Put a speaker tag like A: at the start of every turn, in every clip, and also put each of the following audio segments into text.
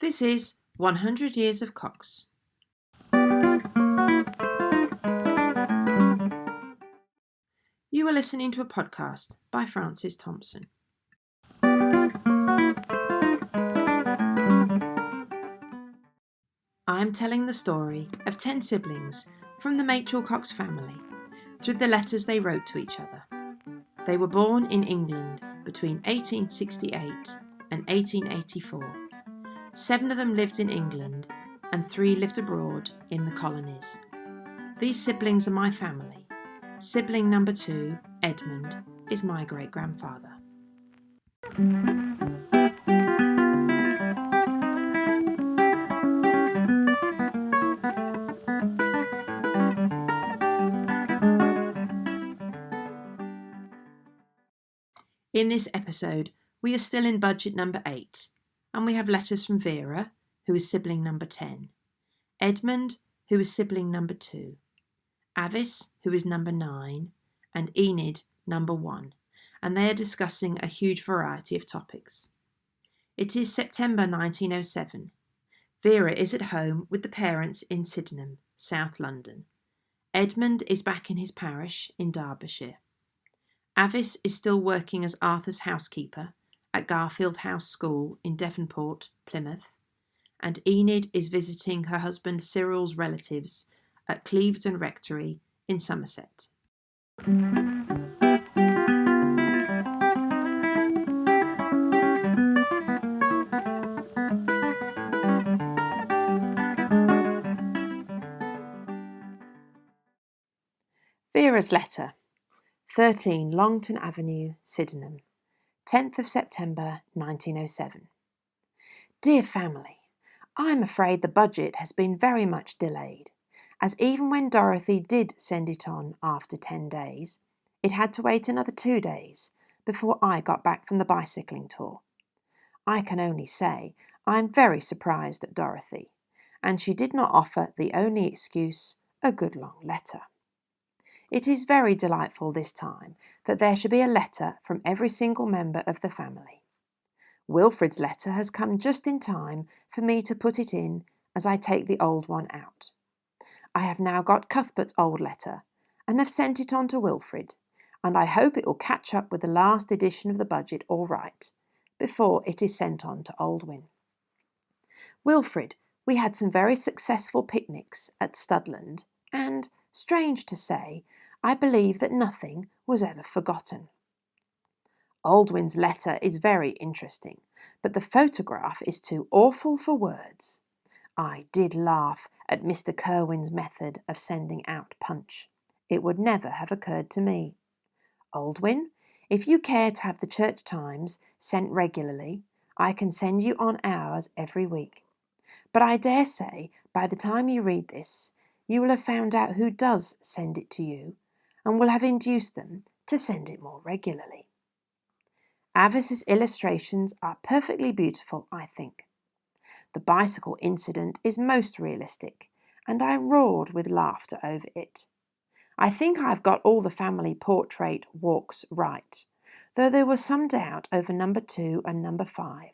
A: This is 100 Years of Cox. You are listening to a podcast by Francis Thompson. I'm telling the story of 10 siblings from the Machel Cox family through the letters they wrote to each other. They were born in England between 1868 and 1884. 7 of them lived in England and 3 lived abroad in the colonies. These siblings are my family. Sibling number 2, Edmund, is my great-grandfather. In this episode, we are still in budget number 8, and we have letters from Vera, who is sibling number 10, Edmund, who is sibling number 2, Avice, who is number 9, and Enid, number 1, and they are discussing a huge variety of topics. It is September 1907. Vera is at home with the parents in Sydenham, South London. Edmund is back in his parish in Derbyshire. Avice is still working as Arthur's housekeeper at Garfield House School in Devonport, Plymouth, and Enid is visiting her husband Cyril's relatives at Clevedon Rectory in Somerset. Vera's letter. 13 Longton Avenue, Sydenham, 10th of September 1907. Dear family, I am afraid the budget has been very much delayed, as even when Dorothy did send it on after 10 days, it had to wait another 2 days before I got back from the bicycling tour. I can only say I am very surprised at Dorothy, and she did not offer the only excuse, a good long letter. It is very delightful this time that there should be a letter from every single member of the family. Wilfrid's letter has come just in time for me to put it in as I take the old one out. I have now got Cuthbert's old letter and have sent it on to Wilfrid, and I hope it will catch up with the last edition of the budget all right before it is sent on to Aldwyn. Wilfrid, we had some very successful picnics at Studland, and, strange to say, I believe that nothing was ever forgotten. Aldwyn's letter is very interesting, but the photograph is too awful for words. I did laugh at Mr. Kerwin's method of sending out punch. It would never have occurred to me. Aldwyn, if you care to have the Church Times sent regularly, I can send you on ours every week. But I dare say, by the time you read this, you will have found out who does send it to you, and will have induced them to send it more regularly. Avice's illustrations are perfectly beautiful, I think. The bicycle incident is most realistic, and I roared with laughter over it. I think I've got all the family portrait walks right, though there was some doubt over number 2 and number 5.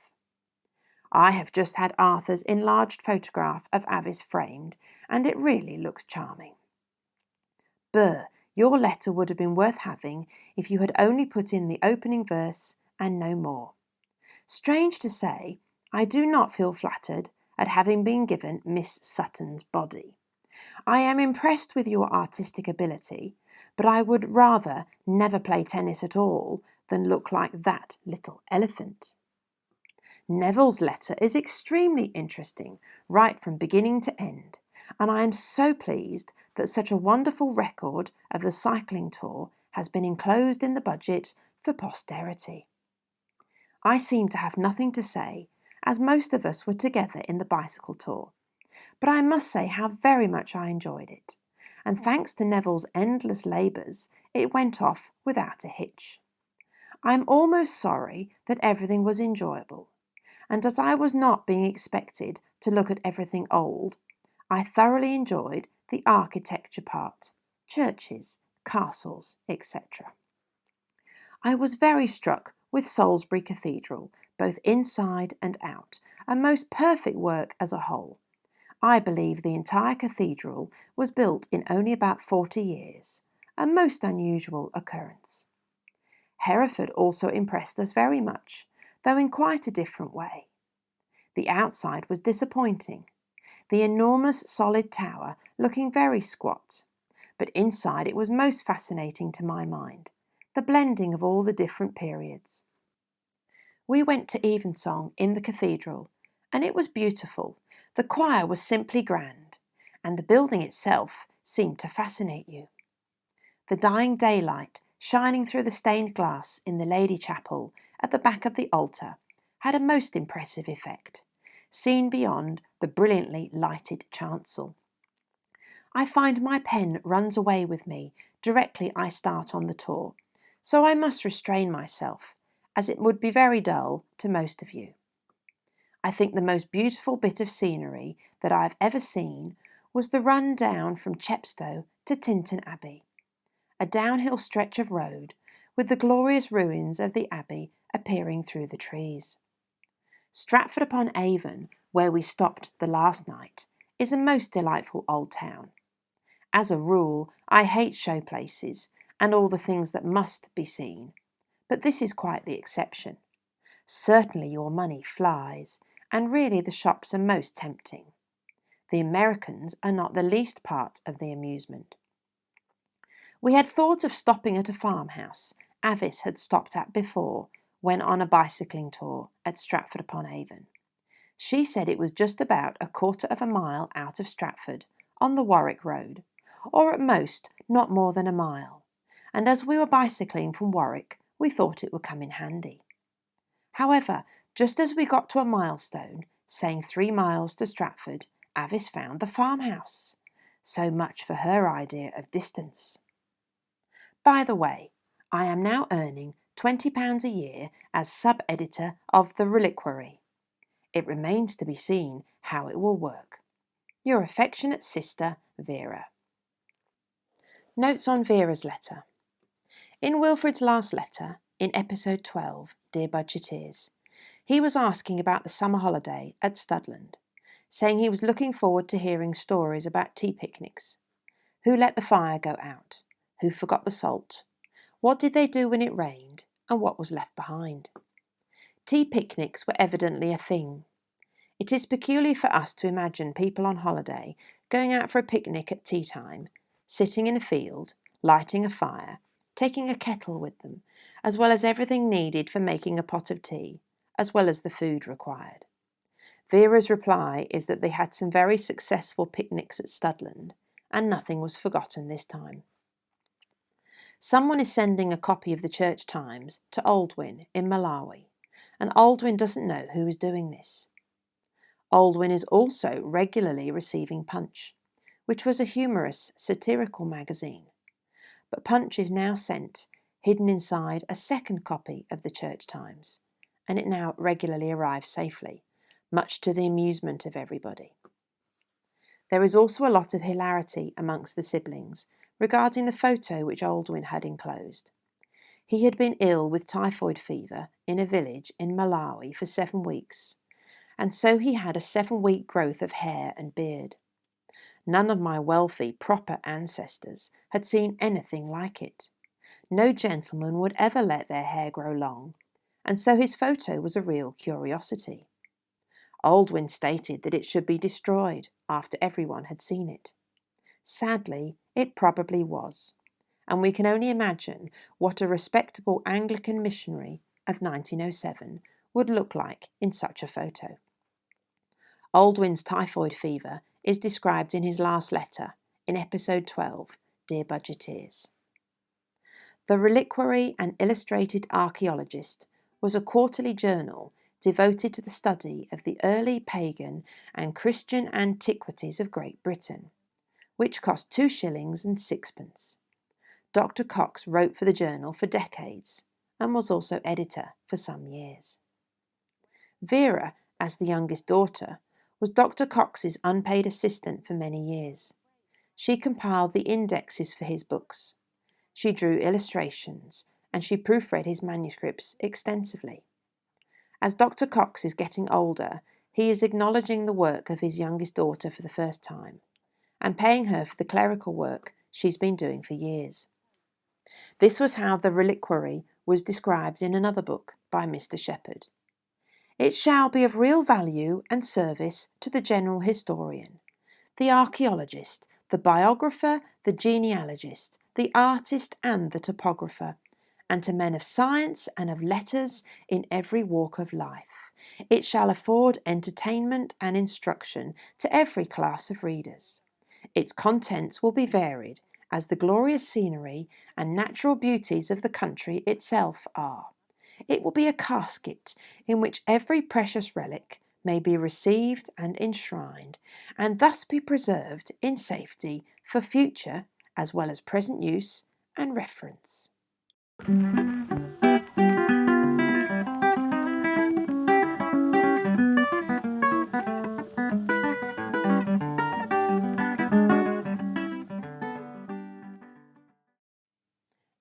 A: I have just had Arthur's enlarged photograph of Avice framed, and it really looks charming. Burr, your letter would have been worth having if you had only put in the opening verse and no more. Strange to say, I do not feel flattered at having been given Miss Sutton's body. I am impressed with your artistic ability, but I would rather never play tennis at all than look like that little elephant. Neville's letter is extremely interesting, right from beginning to end, and I am so pleased that such a wonderful record of the cycling tour has been enclosed in the budget for posterity. I seem to have nothing to say, as most of us were together in the bicycle tour, but I must say how very much I enjoyed it, and thanks to Neville's endless labours, it went off without a hitch. I am almost sorry that everything was enjoyable, and as I was not being expected to look at everything old, I thoroughly enjoyed the architecture part, churches, castles, etc. I was very struck with Salisbury Cathedral, both inside and out, a most perfect work as a whole. I believe the entire cathedral was built in only about 40 years, a most unusual occurrence. Hereford also impressed us very much, though in quite a different way. The outside was disappointing, the enormous solid tower looking very squat, but inside it was most fascinating to my mind, the blending of all the different periods. We went to evensong in the cathedral, and it was beautiful. The choir was simply grand, and the building itself seemed to fascinate you. The dying daylight shining through the stained glass in the Lady Chapel at the back of the altar had a most impressive effect, seen beyond the brilliantly lighted chancel. I find my pen runs away with me directly I start on the tour, so I must restrain myself, as it would be very dull to most of you. I think the most beautiful bit of scenery that I have ever seen was the run down from Chepstow to Tintern Abbey, a downhill stretch of road with the glorious ruins of the abbey appearing through the trees. Stratford-upon-Avon, where we stopped the last night, is a most delightful old town. As a rule, I hate show places and all the things that must be seen, but this is quite the exception. Certainly your money flies, and really the shops are most tempting. The Americans are not the least part of the amusement. We had thought of stopping at a farmhouse Avice had stopped at before when on a bicycling tour at Stratford-upon-Avon. She said it was just about a quarter of a mile out of Stratford, on the Warwick Road, or at most not more than a mile, and as we were bicycling from Warwick, we thought it would come in handy. However, just as we got to a milestone, saying 3 miles to Stratford, Avice found the farmhouse. So much for her idea of distance. By the way, I am now earning £20 a year as sub-editor of the Reliquary. It remains to be seen how it will work. Your affectionate sister, Vera. Notes on Vera's letter. In Wilfrid's last letter, in episode 12, Dear Budgeteers, he was asking about the summer holiday at Studland, saying he was looking forward to hearing stories about tea picnics. Who let the fire go out? Who forgot the salt? What did they do when it rained? And what was left behind? Tea picnics were evidently a thing. It is peculiar for us to imagine people on holiday going out for a picnic at tea time, sitting in a field, lighting a fire, taking a kettle with them, as well as everything needed for making a pot of tea, as well as the food required. Vera's reply is that they had some very successful picnics at Studland, and nothing was forgotten this time. Someone is sending a copy of the Church Times to Aldwyn in Malawi, and Aldwyn doesn't know who is doing this. Aldwyn is also regularly receiving Punch, which was a humorous, satirical magazine. But Punch is now sent, hidden inside a second copy of the Church Times, and it now regularly arrives safely, much to the amusement of everybody. There is also a lot of hilarity amongst the siblings regarding the photo which Aldwyn had enclosed. He had been ill with typhoid fever in a village in Malawi for 7 weeks, and so he had a 7-week growth of hair and beard. None of my wealthy, proper ancestors had seen anything like it. No gentleman would ever let their hair grow long, and so his photo was a real curiosity. Aldwyn stated that it should be destroyed after everyone had seen it. Sadly, it probably was, and we can only imagine what a respectable Anglican missionary of 1907 would look like in such a photo. Aldwyn's typhoid fever is described in his last letter, in episode 12, Dear Budgeteers. The Reliquary and Illustrated Archaeologist was a quarterly journal devoted to the study of the early pagan and Christian antiquities of Great Britain, which cost 2 shillings and 6pence. Dr. Cox wrote for the journal for decades and was also editor for some years. Vera, as the youngest daughter, was Dr. Cox's unpaid assistant for many years. She compiled the indexes for his books. She drew illustrations, and she proofread his manuscripts extensively. As Dr. Cox is getting older, he is acknowledging the work of his youngest daughter for the first time, and paying her for the clerical work she's been doing for years. This was how the reliquary was described in another book by Mr. Shepherd. It shall be of real value and service to the general historian, the archaeologist, the biographer, the genealogist, the artist and the topographer, and to men of science and of letters in every walk of life. It shall afford entertainment and instruction to every class of readers. Its contents will be varied, as the glorious scenery and natural beauties of the country itself are. It will be a casket in which every precious relic may be received and enshrined, and thus be preserved in safety for future as well as present use and reference.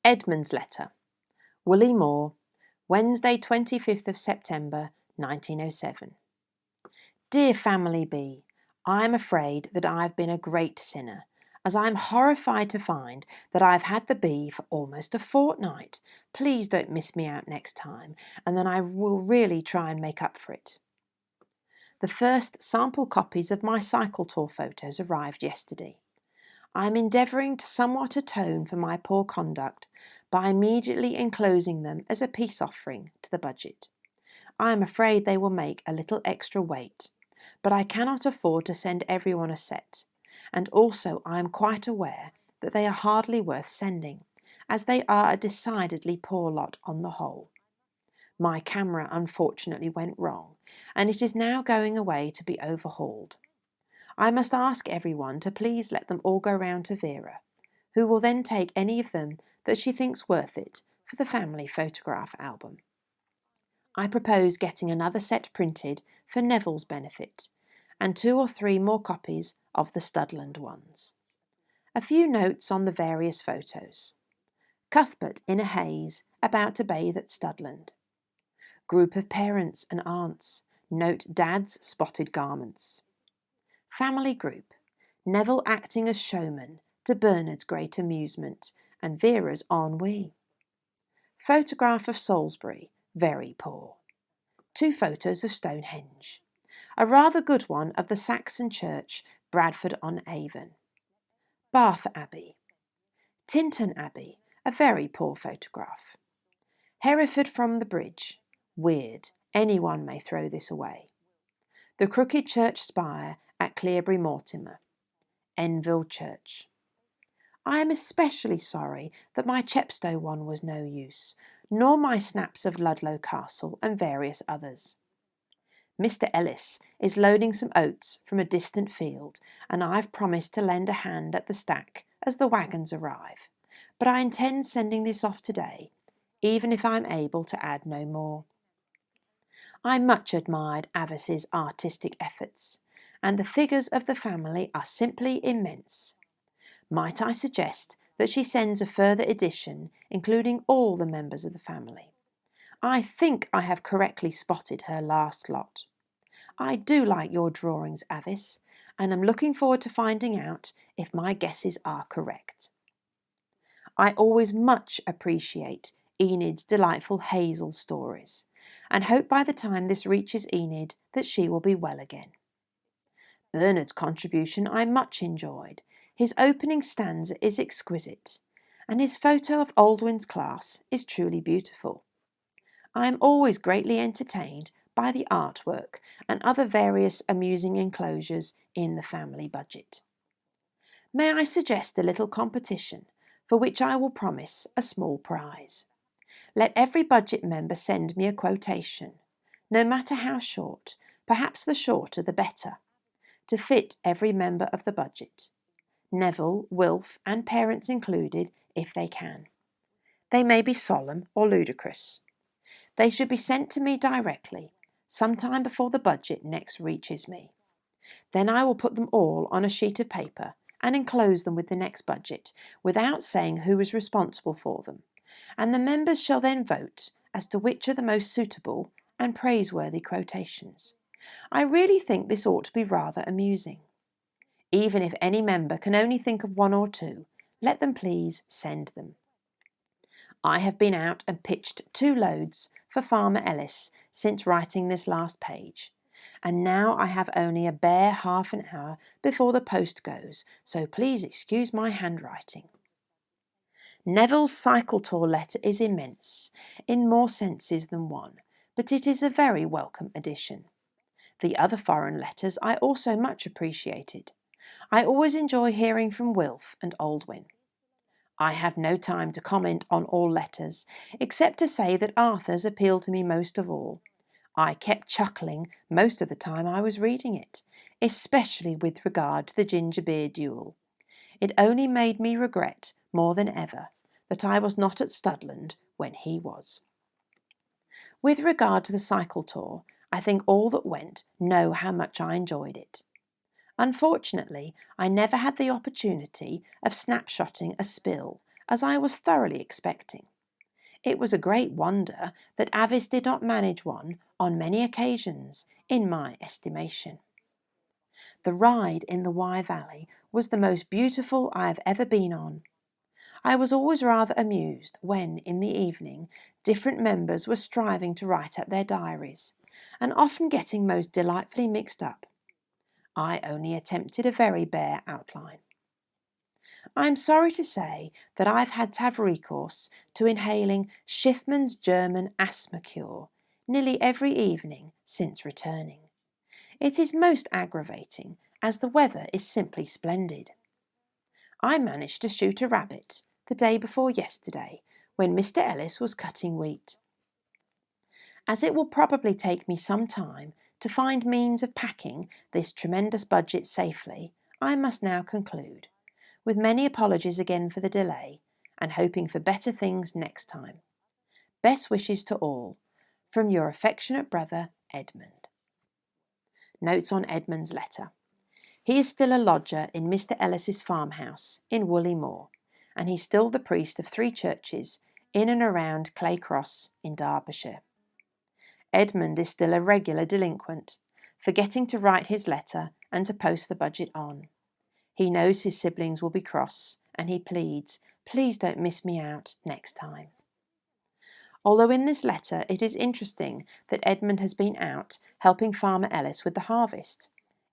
A: Edmund's letter. Woolly Moor, Wednesday 25th of September 1907. Dear Family B, I am afraid that I have been a great sinner, as I am horrified to find that I have had the bee for almost a fortnight. Please don't miss me out next time, and then I will really try and make up for it. The first sample copies of my cycle tour photos arrived yesterday. I am endeavouring to somewhat atone for my poor conduct by immediately enclosing them as a peace offering to the budget. I am afraid they will make a little extra weight, but I cannot afford to send everyone a set, and also I am quite aware that they are hardly worth sending, as they are a decidedly poor lot on the whole. My camera unfortunately went wrong, and it is now going away to be overhauled. I must ask everyone to please let them all go round to Vera, who will then take any of them that she thinks worth it for the family photograph album. I propose getting another set printed for Neville's benefit, and 2 or 3 more copies of the Studland ones. A few notes on the various photos. Cuthbert in a haze, about to bathe at Studland. Group of parents and aunts. Note Dad's spotted garments. Family group. Neville acting as showman, to Bernard's great amusement, and Vera's ennui. Photograph of Salisbury, very poor. 2 photos of Stonehenge. A rather good one of the Saxon Church, Bradford-on-Avon. Bath Abbey. Tintern Abbey, a very poor photograph. Hereford from the bridge. Weird, anyone may throw this away. The crooked church spire at Cleobury Mortimer. Enville Church. I am especially sorry that my Chepstow one was no use, nor my snaps of Ludlow Castle and various others. Mr. Ellis is loading some oats from a distant field, and I've promised to lend a hand at the stack as the waggons arrive, but I intend sending this off today, even if I'm able to add no more. I much admired Avice's artistic efforts, and the figures of the family are simply immense. Might I suggest that she sends a further edition, including all the members of the family? I think I have correctly spotted her last lot. I do like your drawings, Avice, and am looking forward to finding out if my guesses are correct. I always much appreciate Enid's delightful Hazel stories, and hope by the time this reaches Enid that she will be well again. Bernard's contribution I much enjoyed. His opening stanza is exquisite, and his photo of Aldwyn's class is truly beautiful. I am always greatly entertained by the artwork and other various amusing enclosures in the family budget. May I suggest a little competition, for which I will promise a small prize? Let every budget member send me a quotation, no matter how short, perhaps the shorter the better, to fit every member of the budget. Neville, Wilf, and parents included, if they can. They may be solemn or ludicrous. They should be sent to me directly, sometime before the budget next reaches me. Then I will put them all on a sheet of paper and enclose them with the next budget, without saying who is responsible for them, and the members shall then vote as to which are the most suitable and praiseworthy quotations. I really think this ought to be rather amusing. Even if any member can only think of one or two, let them please send them. I have been out and pitched 2 loads for Farmer Ellis since writing this last page, and now I have only a bare half an hour before the post goes, so please excuse my handwriting. Neville's cycle tour letter is immense, in more senses than one, but it is a very welcome addition. The other foreign letters I also much appreciated. I always enjoy hearing from Wilf and Aldwyn. I have no time to comment on all letters, except to say that Arthur's appealed to me most of all. I kept chuckling most of the time I was reading it, especially with regard to the ginger beer duel. It only made me regret, more than ever, that I was not at Studland when he was. With regard to the cycle tour, I think all that went know how much I enjoyed it. Unfortunately, I never had the opportunity of snapshotting a spill, as I was thoroughly expecting. It was a great wonder that Avice did not manage one on many occasions, in my estimation. The ride in the Wye Valley was the most beautiful I have ever been on. I was always rather amused when, in the evening, different members were striving to write up their diaries, and often getting most delightfully mixed up. I only attempted a very bare outline. I am sorry to say that I've had to have recourse to inhaling Schiffman's German asthma cure nearly every evening since returning. It is most aggravating, as the weather is simply splendid. I managed to shoot a rabbit the day before yesterday when Mr. Ellis was cutting wheat. As it will probably take me some time to find means of packing this tremendous budget safely, I must now conclude, with many apologies again for the delay, and hoping for better things next time. Best wishes to all, from your affectionate brother, Edmund. Notes on Edmund's letter. He is still a lodger in Mr. Ellis's farmhouse in Woolly Moor, and he's still the priest of 3 churches in and around Clay Cross in Derbyshire. Edmund is still a regular delinquent, forgetting to write his letter and to post the budget on. He knows his siblings will be cross, and he pleads, "Please don't miss me out next time." Although in this letter it is interesting that Edmund has been out helping Farmer Ellis with the harvest,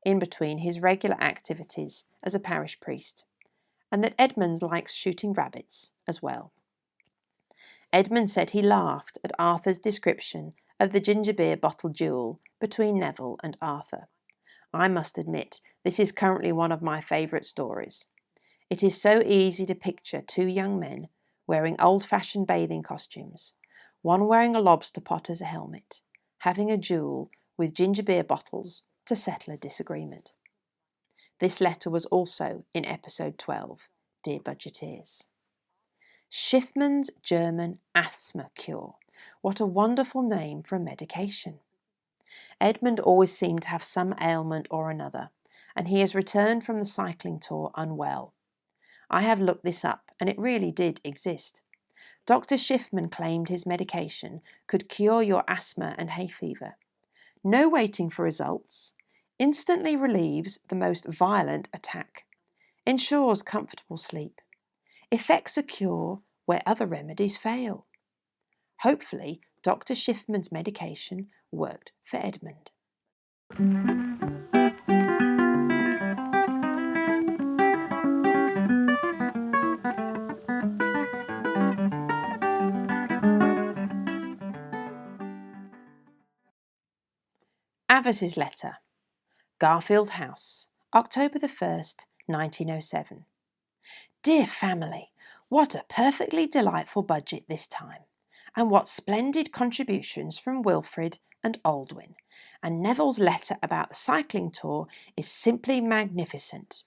A: in between his regular activities as a parish priest, and that Edmund likes shooting rabbits as well. Edmund said he laughed at Arthur's description of the ginger beer bottle duel between Neville and Arthur. I must admit, this is currently one of my favourite stories. It is so easy to picture 2 young men wearing old-fashioned bathing costumes, one wearing a lobster pot as a helmet, having a duel with ginger beer bottles to settle a disagreement. This letter was also in episode 12, Dear Budgeteers. Schiffman's German asthma cure. What a wonderful name for a medication. Edmund always seemed to have some ailment or another, and he has returned from the cycling tour unwell. I have looked this up, and it really did exist. Dr. Schiffman claimed his medication could cure your asthma and hay fever. No waiting for results. Instantly relieves the most violent attack. Ensures comfortable sleep. Effects a cure where other remedies fail. Hopefully, Dr. Schiffman's medication worked for Edmund. Avice's letter. Garfield House, October the 1st, 1907. Dear family, what a perfectly delightful budget this time, and what splendid contributions from Wilfrid and Aldwyn, and Neville's letter about the cycling tour is simply magnificent.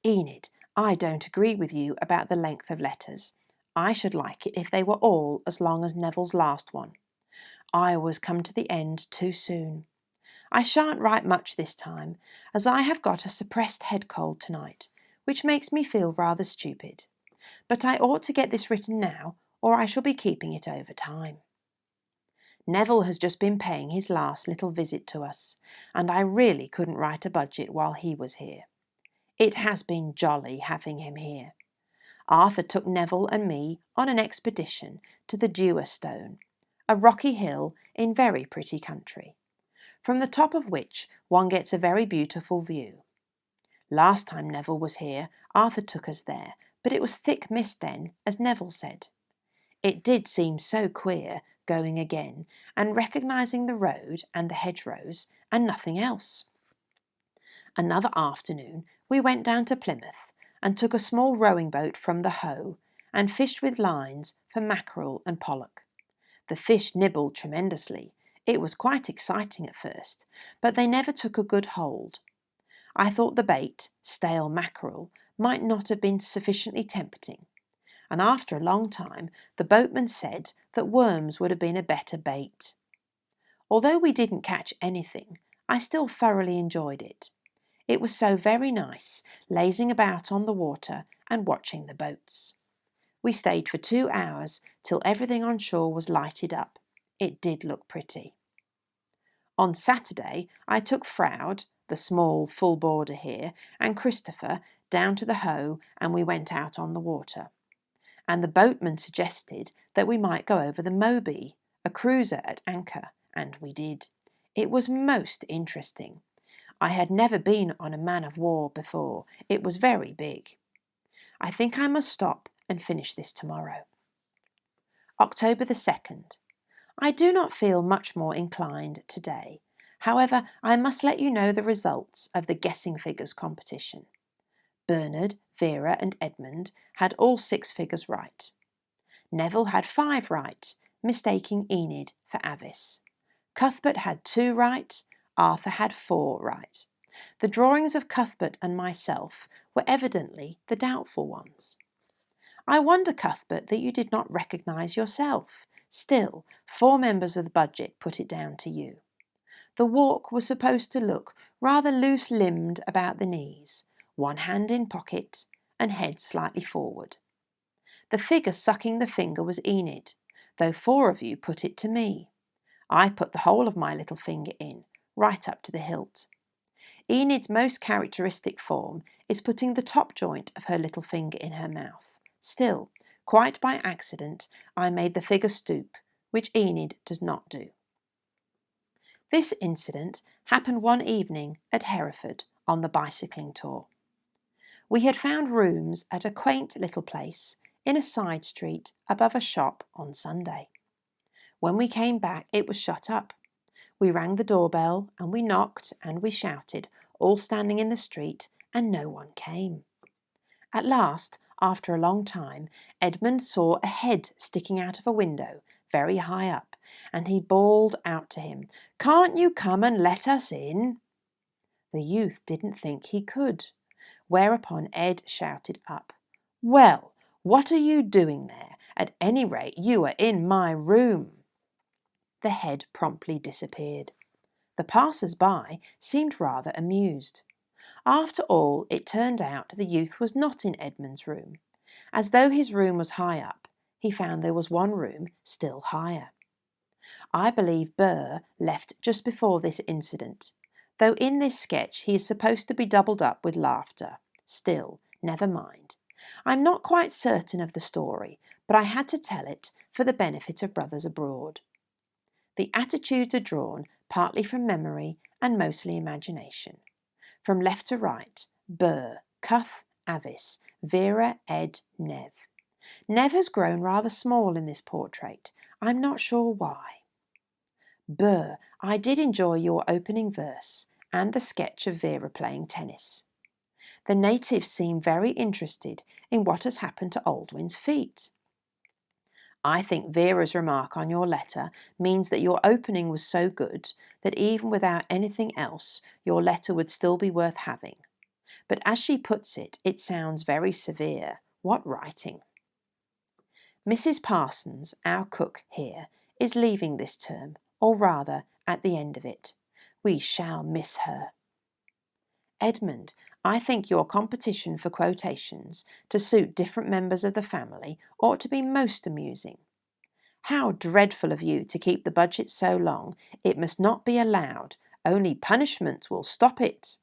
A: Enid, I don't agree with you about the length of letters. I should like it if they were all as long as Neville's last one. I always come to the end too soon. I shan't write much this time, as I have got a suppressed head cold tonight, which makes me feel rather stupid. But I ought to get this written now, or I shall be keeping it over time. Neville has just been paying his last little visit to us, and I really couldn't write a budget while he was here. It has been jolly having him here. Arthur took Neville and me on an expedition to the Dewar Stone, a rocky hill in very pretty country, from the top of which one gets a very beautiful view. Last time Neville was here, Arthur took us there, but it was thick mist then, as Neville said. It did seem so queer going again and recognising the road and the hedgerows and nothing else. Another afternoon we went down to Plymouth and took a small rowing boat from the Hoe and fished with lines for mackerel and pollock. The fish nibbled tremendously. It was quite exciting at first, but they never took a good hold. I thought the bait, stale mackerel, might not have been sufficiently tempting, and after a long time the boatman said that worms would have been a better bait. Although we didn't catch anything, I still thoroughly enjoyed it. It was so very nice, lazing about on the water and watching the boats. We stayed for 2 hours till everything on shore was lighted up. It did look pretty. On Saturday I took Froude, the small full boarder here, and Christopher down to the Hoe, and we went out on the water. And the boatman suggested that we might go over the Moby, a cruiser at anchor, and we did. It was most interesting. I had never been on a man-of-war before. It was very big. I think I must stop and finish this tomorrow. October the 2nd. I do not feel much more inclined today. However, I must let you know the results of the guessing figures competition. Bernard, Vera and Edmund had all 6 figures right. Neville had 5 right, mistaking Enid for Avice. Cuthbert had 2 right. Arthur had 4 right. The drawings of Cuthbert and myself were evidently the doubtful ones. I wonder, Cuthbert, that you did not recognise yourself. Still, 4 members of the budget put it down to you. The walk was supposed to look rather loose-limbed about the knees, one hand in pocket, and head slightly forward. The figure sucking the finger was Enid, though 4 of you put it to me. I put the whole of my little finger in, right up to the hilt. Enid's most characteristic form is putting the top joint of her little finger in her mouth. Still, quite by accident, I made the figure stoop, which Enid does not do. This incident happened one evening at Hereford on the bicycling tour. We had found rooms at a quaint little place in a side street above a shop on Sunday. When we came back, it was shut up. We rang the doorbell and we knocked and we shouted, all standing in the street, and no one came. At last, after a long time, Edmund saw a head sticking out of a window very high up, and he bawled out to him, "Can't you come and let us in?" The youth didn't think he could, whereupon Ed shouted up, "Well, what are you doing there? At any rate, you are in my room." The head promptly disappeared. The passers-by seemed rather amused. After all, it turned out the youth was not in Edmund's room. As though his room was high up, he found there was one room still higher. I believe Burr left just before this incident, though in this sketch he is supposed to be doubled up with laughter. Still, never mind. I'm not quite certain of the story, but I had to tell it for the benefit of brothers abroad. The attitudes are drawn partly from memory and mostly imagination. From left to right, Burr, Cuth, Avice, Vera, Ed, Nev. Nev has grown rather small in this portrait. I'm not sure why. Burr, I did enjoy your opening verse and the sketch of Vera playing tennis. The natives seem very interested in what has happened to Aldwyn's feet. I think Vera's remark on your letter means that your opening was so good that even without anything else, your letter would still be worth having. But as she puts it, it sounds very severe. What writing! Mrs. Parsons, our cook here, is leaving this term, or rather, at the end of it. We shall miss her. Edmund, I think your competition for quotations to suit different members of the family ought to be most amusing. How dreadful of you to keep the budget so long. It must not be allowed. Only punishments will stop it.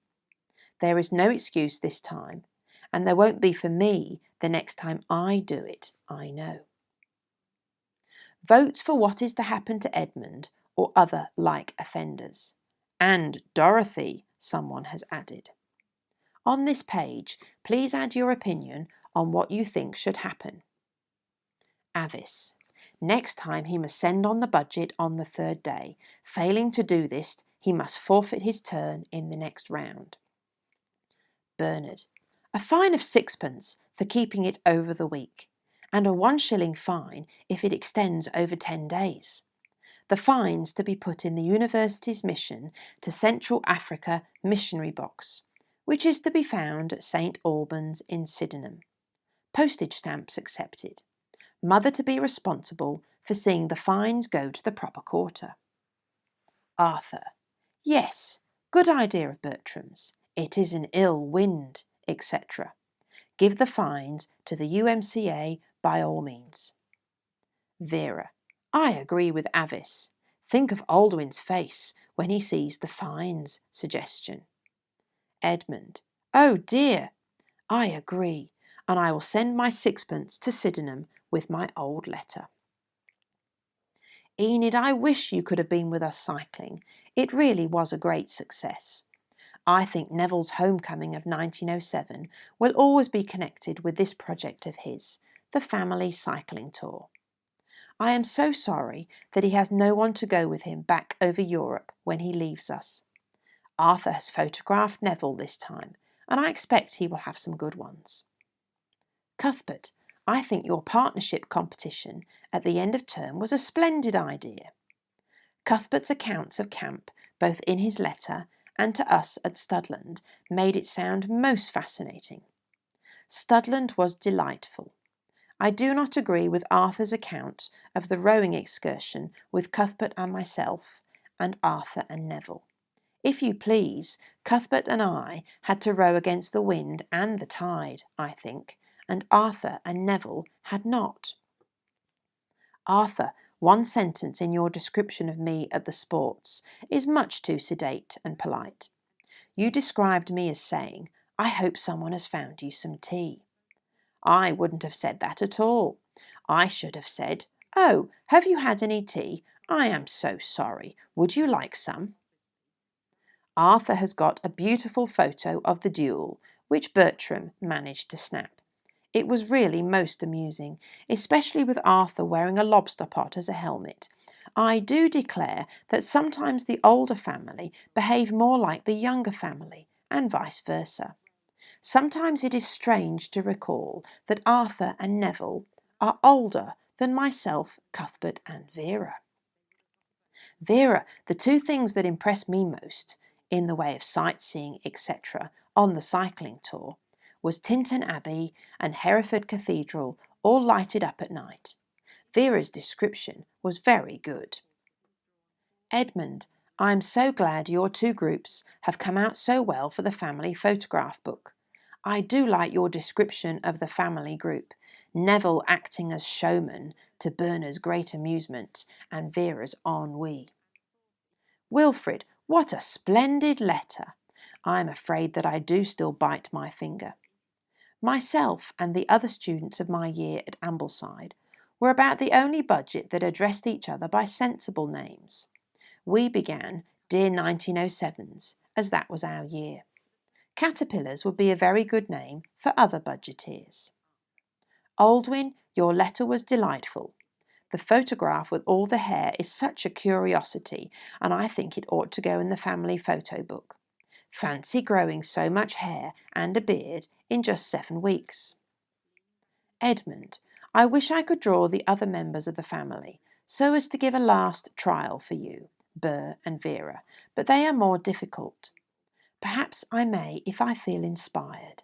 A: There is no excuse this time, and there won't be for me the next time I do it, I know. Votes for what is to happen to Edmund or other like offenders. And Dorothy, someone has added. On this page, please add your opinion on what you think should happen. Avice. Next time he must send on the budget on the third day. Failing to do this, he must forfeit his turn in the next round. Bernard. A fine of 6pence for keeping it over the week, and a 1 shilling fine if it extends over 10 days. The fines to be put in the University's mission to Central Africa missionary box, which is to be found at St Alban's in Sydenham. Postage stamps accepted. Mother to be responsible for seeing the fines go to the proper quarter. Arthur. Yes, good idea of Bertram's. It is an ill wind, etc. Give the fines to the UMCA by all means. Vera. I agree with Avice. Think of Aldwyn's face when he sees the fines suggestion. Edmund. Oh dear. I agree, and I will send my 6pence to Sydenham with my old letter. Enid, I wish you could have been with us cycling. It really was a great success. I think Neville's homecoming of 1907 will always be connected with this project of his, the family cycling tour. I am so sorry that he has no one to go with him back over Europe when he leaves us. Arthur has photographed Neville this time, and I expect he will have some good ones. Cuthbert, I think your partnership competition at the end of term was a splendid idea. Cuthbert's accounts of camp, both in his letter and to us at Studland, made it sound most fascinating. Studland was delightful. I do not agree with Arthur's account of the rowing excursion with Cuthbert and myself, and Arthur and Neville. If you please, Cuthbert and I had to row against the wind and the tide, I think, and Arthur and Neville had not. Arthur, one sentence in your description of me at the sports is much too sedate and polite. You described me as saying, I hope someone has found you some tea. I wouldn't have said that at all. I should have said, oh, have you had any tea? I am so sorry. Would you like some? Arthur has got a beautiful photo of the duel, which Bertram managed to snap. It was really most amusing, especially with Arthur wearing a lobster pot as a helmet. I do declare that sometimes the older family behave more like the younger family, and vice versa. Sometimes it is strange to recall that Arthur and Neville are older than myself, Cuthbert, and Vera. Vera, the two things that impressed me most, in the way of sightseeing, etc., on the cycling tour, was Tintern Abbey and Hereford Cathedral, all lighted up at night. Vera's description was very good. Edmund, I am so glad your two groups have come out so well for the family photograph book. I do like your description of the family group, Neville acting as showman to Bernard's great amusement and Vera's ennui. Wilfrid, what a splendid letter! I am afraid that I do still bite my finger. Myself and the other students of my year at Ambleside were about the only budget that addressed each other by sensible names. We began Dear 1907s, as that was our year. Caterpillars would be a very good name for other budgeteers. Aldwyn, your letter was delightful. The photograph with all the hair is such a curiosity, and I think it ought to go in the family photo book. Fancy growing so much hair and a beard in just 7 weeks. Edmund, I wish I could draw the other members of the family, so as to give a last trial for you, Burr and Vera, but they are more difficult. Perhaps I may if I feel inspired.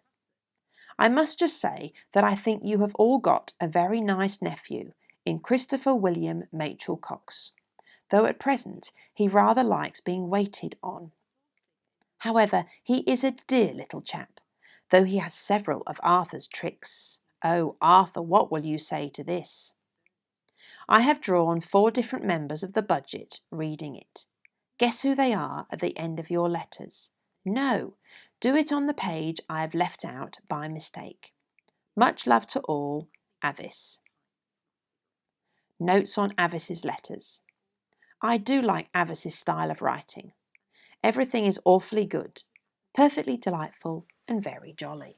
A: I must just say that I think you have all got a very nice nephew in Christopher William Machel Cox, though at present he rather likes being waited on. However, he is a dear little chap, though he has several of Arthur's tricks. Oh, Arthur, what will you say to this? I have drawn 4 different members of the budget reading it. Guess who they are at the end of your letters? No, do it on the page I have left out by mistake. Much love to all, Avice. Notes on Avice's letters. I do like Avice's style of writing. Everything is awfully good, perfectly delightful and very jolly.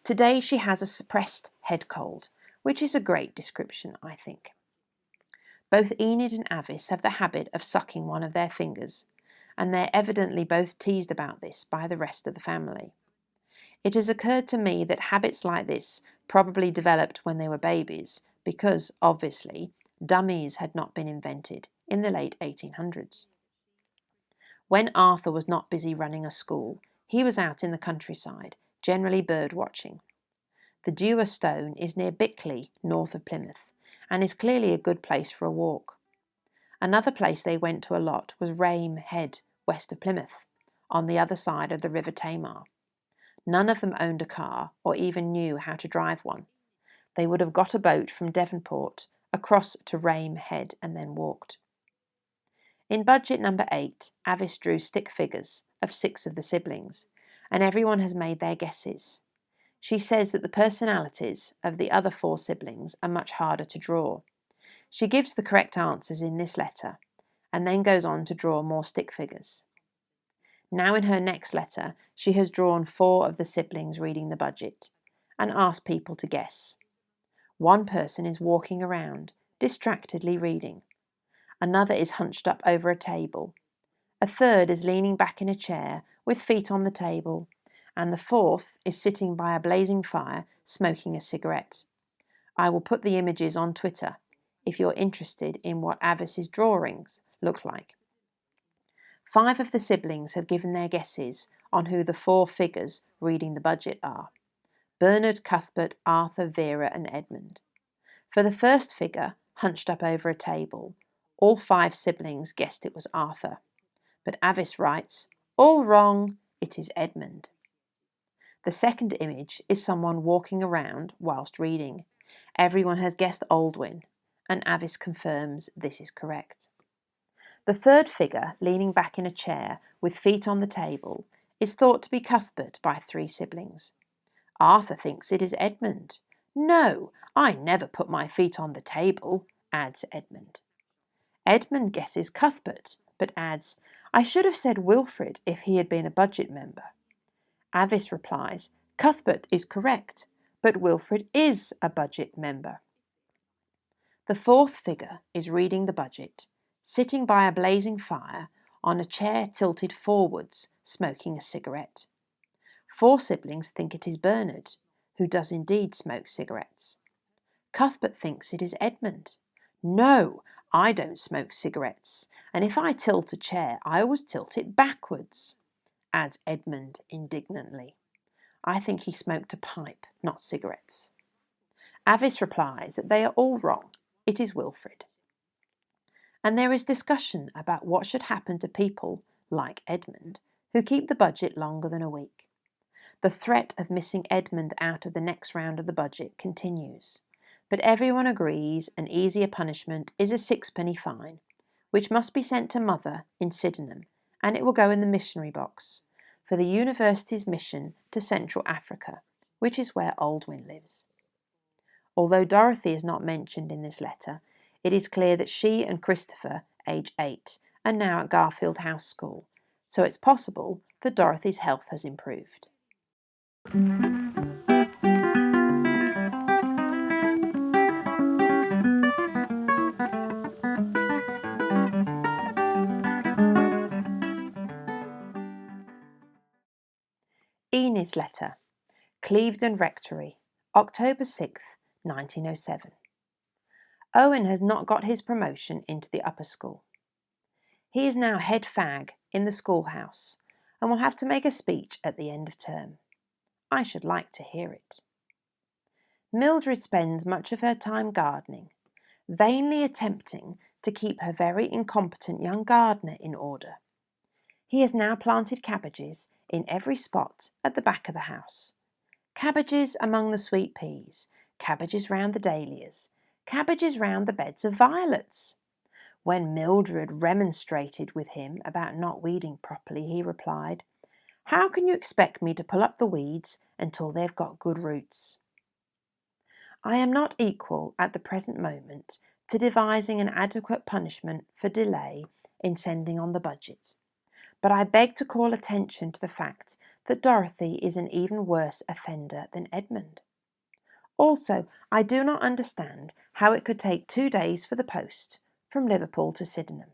A: Today she has a suppressed head cold, which is a great description, I think. Both Enid and Avice have the habit of sucking one of their fingers, and they're evidently both teased about this by the rest of the family. It has occurred to me that habits like this probably developed when they were babies, because, obviously, dummies had not been invented in the late 1800s. When Arthur was not busy running a school, he was out in the countryside, generally bird watching. The Dewar Stone is near Bickley, north of Plymouth, and is clearly a good place for a walk. Another place they went to a lot was Rame Head, west of Plymouth, on the other side of the River Tamar. None of them owned a car or even knew how to drive one. They would have got a boat from Devonport across to Rame Head and then walked. In budget number 8, Avice drew stick figures of 6 of the siblings, and everyone has made their guesses. She says that the personalities of the other 4 siblings are much harder to draw. She gives the correct answers in this letter, and then goes on to draw more stick figures. Now in her next letter, she has drawn 4 of the siblings reading the budget, and asked people to guess. One person is walking around, distractedly reading. Another is hunched up over a table. A third is leaning back in a chair with feet on the table, and the 4th is sitting by a blazing fire smoking a cigarette. I will put the images on Twitter if you're interested in what Avice's drawings look like. 5 of the siblings have given their guesses on who the 4 figures reading the budget are: Bernard, Cuthbert, Arthur, Vera and Edmund. For the first figure, hunched up over a table, all 5 siblings guessed it was Arthur. But Avice writes, all wrong, it is Edmund. The second image is someone walking around whilst reading. Everyone has guessed Aldwyn, and Avice confirms this is correct. The third figure, leaning back in a chair with feet on the table, is thought to be Cuthbert by 3 siblings. Arthur thinks it is Edmund. No, I never put my feet on the table, adds Edmund. Edmund guesses Cuthbert, but adds, I should have said Wilfrid if he had been a budget member. Avice replies, Cuthbert is correct, but Wilfrid is a budget member. The 4th figure is reading the budget, sitting by a blazing fire on a chair tilted forwards, smoking a cigarette. 4 siblings think it is Bernard, who does indeed smoke cigarettes. Cuthbert thinks it is Edmund. No, I don't smoke cigarettes, and if I tilt a chair, I always tilt it backwards, adds Edmund indignantly. I think he smoked a pipe, not cigarettes. Avice replies that they are all wrong. It is Wilfrid. And there is discussion about what should happen to people, like Edmund, who keep the budget longer than a week. The threat of missing Edmund out of the next round of the budget continues, but everyone agrees an easier punishment is a 6-penny fine, which must be sent to Mother in Sydenham, and it will go in the missionary box for the university's mission to Central Africa, which is where Aldwyn lives. Although Dorothy is not mentioned in this letter, it is clear that she and Christopher, age 8, are now at Garfield House School, so it's possible that Dorothy's health has improved. Enid's letter, Clevedon Rectory, October 6th, 1907. Owen has not got his promotion into the upper school. He is now head fag in the schoolhouse and will have to make a speech at the end of term. I should like to hear it. Mildred spends much of her time gardening, vainly attempting to keep her very incompetent young gardener in order. He has now planted cabbages in every spot at the back of the house. Cabbages among the sweet peas, cabbages round the dahlias, cabbages round the beds of violets. When Mildred remonstrated with him about not weeding properly, he replied, "How can you expect me to pull up the weeds until they've got good roots?" I am not equal at the present moment to devising an adequate punishment for delay in sending on the budget, but I beg to call attention to the fact that Dorothy is an even worse offender than Edmund. Also, I do not understand how it could take 2 days for the post from Liverpool to Sydenham.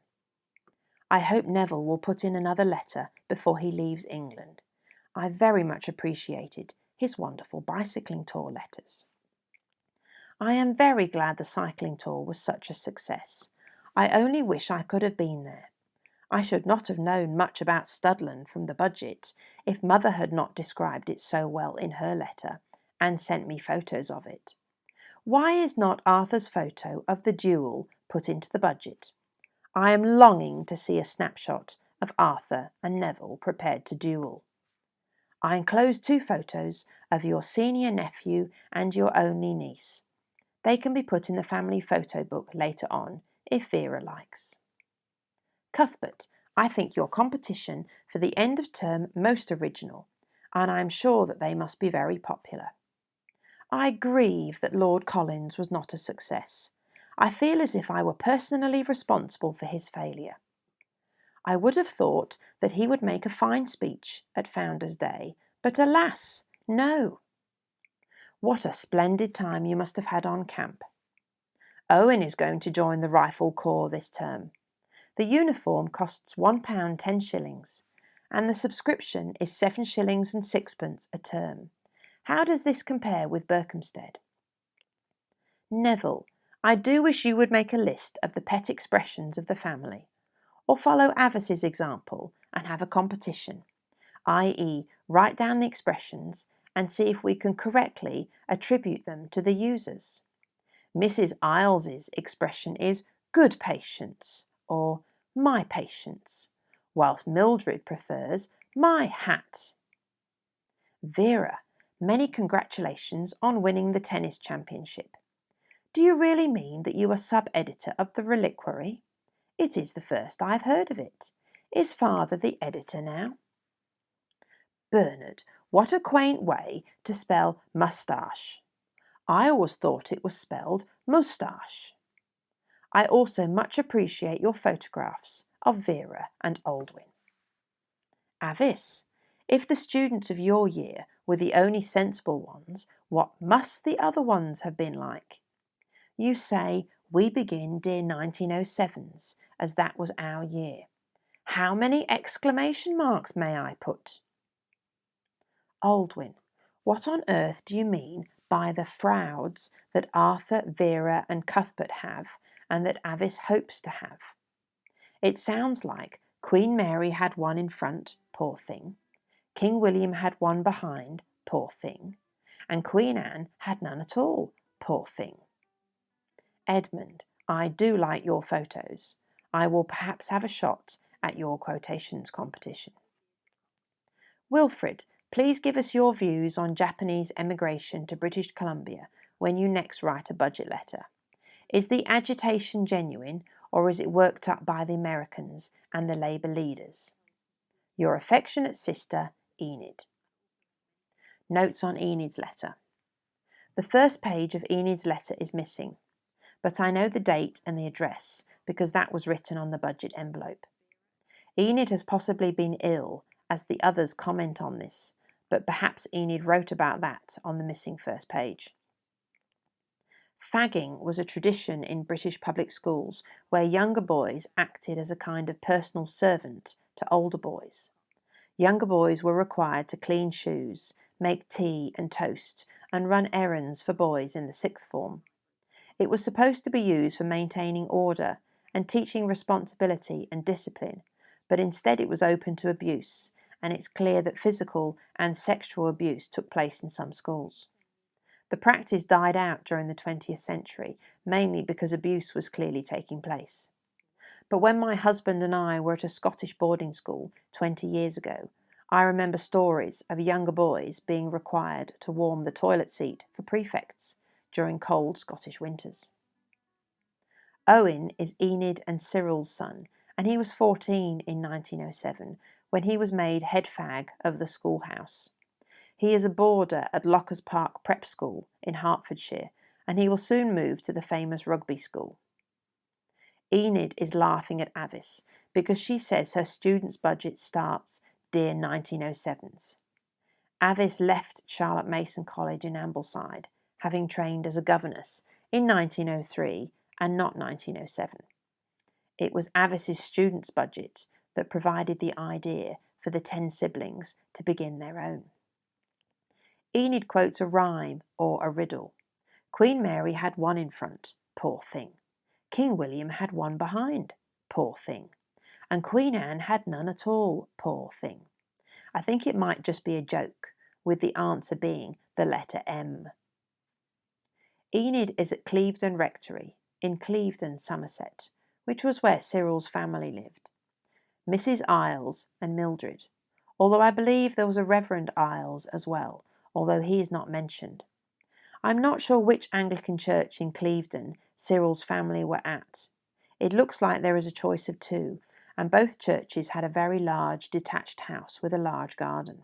A: I hope Neville will put in another letter before he leaves England. I very much appreciated his wonderful bicycling tour letters. I am very glad the cycling tour was such a success. I only wish I could have been there. I should not have known much about Studland from the budget if Mother had not described it so well in her letter and sent me photos of it. Why is not Arthur's photo of the duel put into the budget? I am longing to see a snapshot of Arthur and Neville prepared to duel. I enclose 2 photos of your senior nephew and your only niece. They can be put in the family photo book later on, if Vera likes. Cuthbert, I think your competition for the end of term most original, and I am sure that they must be very popular. I grieve that Lord Collins was not a success. I feel as if I were personally responsible for his failure. I would have thought that he would make a fine speech at Founder's Day, but alas, no. What a splendid time you must have had on camp. Owen is going to join the Rifle Corps this term. The uniform costs £1 10s, and the subscription is 7s and 6pence a term. How does this compare with Berkhamsted? Neville, I do wish you would make a list of the pet expressions of the family, or follow Avice's example and have a competition, i.e. write down the expressions and see if we can correctly attribute them to the users. Mrs. Iles's expression is good patience or my patience, whilst Mildred prefers my hat. Vera, many congratulations on winning the tennis championship. Do you really mean that you are sub-editor of the Reliquary? It is the first I've heard of it. Is father the editor now? Bernard, what a quaint way to spell moustache. I always thought it was spelled moustache. I also much appreciate your photographs of Vera and Aldwin. Avice, if the students of your year were the only sensible ones, what must the other ones have been like? You say, we begin dear 1907s, as that was our year. How many exclamation marks may I put? Aldwin, what on earth do you mean by the frauds that Arthur, Vera and Cuthbert have and that Avice hopes to have? It sounds like Queen Mary had one in front, poor thing. King William had one behind, poor thing. And Queen Anne had none at all, poor thing. Edmund, I do like your photos. I will perhaps have a shot at your quotations competition. Wilfred, please give us your views on Japanese emigration to British Columbia when you next write a budget letter. Is the agitation genuine, or is it worked up by the Americans and the Labour leaders? Your affectionate sister, Enid. Notes on Enid's letter. The first page of Enid's letter is missing, but I know the date and the address because that was written on the budget envelope. Enid has possibly been ill, as the others comment on this, but perhaps Enid wrote about that on the missing first page. Fagging was a tradition in British public schools where younger boys acted as a kind of personal servant to older boys. Younger boys were required to clean shoes, make tea and toast, and run errands for boys in the sixth form. It was supposed to be used for maintaining order and teaching responsibility and discipline, but instead it was open to abuse, and it's clear that physical and sexual abuse took place in some schools. The practice died out during the 20th century, mainly because abuse was clearly taking place. But when my husband and I were at a Scottish boarding school 20 years ago, I remember stories of younger boys being required to warm the toilet seat for prefects during cold Scottish winters. Owen is Enid and Cyril's son, and he was 14 in 1907 when he was made head fag of the schoolhouse. He is a boarder at Lockers Park Prep School in Hertfordshire, and he will soon move to the famous rugby school. Enid is laughing at Avice because she says her students' budget starts dear 1907s. Avice left Charlotte Mason College in Ambleside, having trained as a governess in 1903 and not 1907. It was Avice's students' budget that provided the idea for the 10 siblings to begin their own. Enid quotes a rhyme or a riddle. Queen Mary had one in front, poor thing. King William had one behind, poor thing. And Queen Anne had none at all, poor thing. I think it might just be a joke, with the answer being the letter M. Enid is at Clevedon Rectory, in Clevedon, Somerset, which was where Cyril's family lived. Mrs. Isles and Mildred, although I believe there was a Reverend Isles as well, although he is not mentioned. I'm not sure which Anglican church in Clevedon Cyril's family were at. It looks like there is a choice of two, and both churches had a very large detached house with a large garden.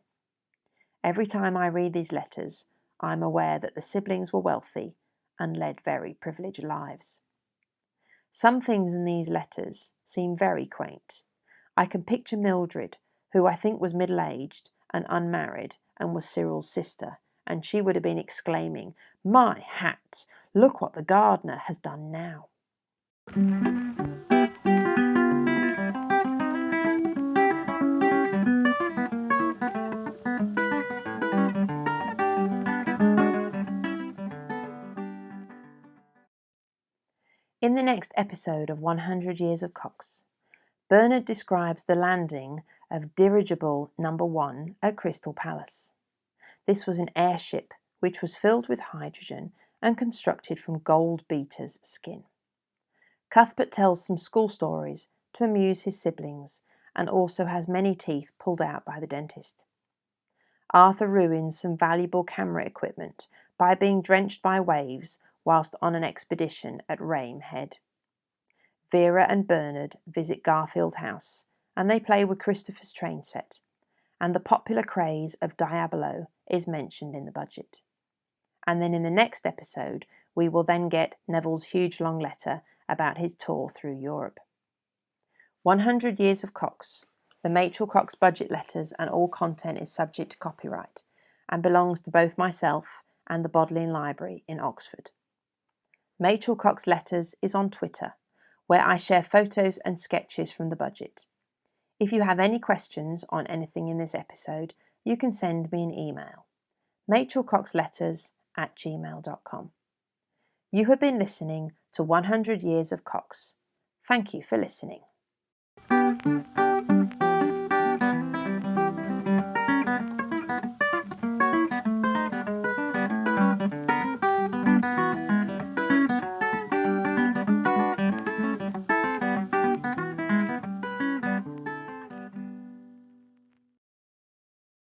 A: Every time I read these letters, I'm aware that the siblings were wealthy and led very privileged lives. Some things in these letters seem very quaint. I can picture Mildred, who I think was middle-aged and unmarried and was Cyril's sister, and she would have been exclaiming, "My hat! Look what the gardener has done now." In the next episode of 100 Years of Cox, Bernard describes the landing of Dirigible No. 1 at Crystal Palace. This was an airship which was filled with hydrogen and constructed from gold beater's skin. Cuthbert tells some school stories to amuse his siblings and also has many teeth pulled out by the dentist. Arthur ruins some valuable camera equipment by being drenched by waves whilst on an expedition at Rame Head. Vera and Bernard visit Garfield House and they play with Christopher's train set, and the popular craze of Diabolo is mentioned in the budget. And then in the next episode, we will then get Neville's huge long letter about his tour through Europe. 100 Years of Cox. The Machel Cox budget letters and all content is subject to copyright and belongs to both myself and the Bodleian Library in Oxford. Machel Cox Letters is on Twitter, where I share photos and sketches from the budget. If you have any questions on anything in this episode, you can send me an email, machelcoxletters@gmail.com. You have been listening to 100 Years of Cox. Thank you for listening.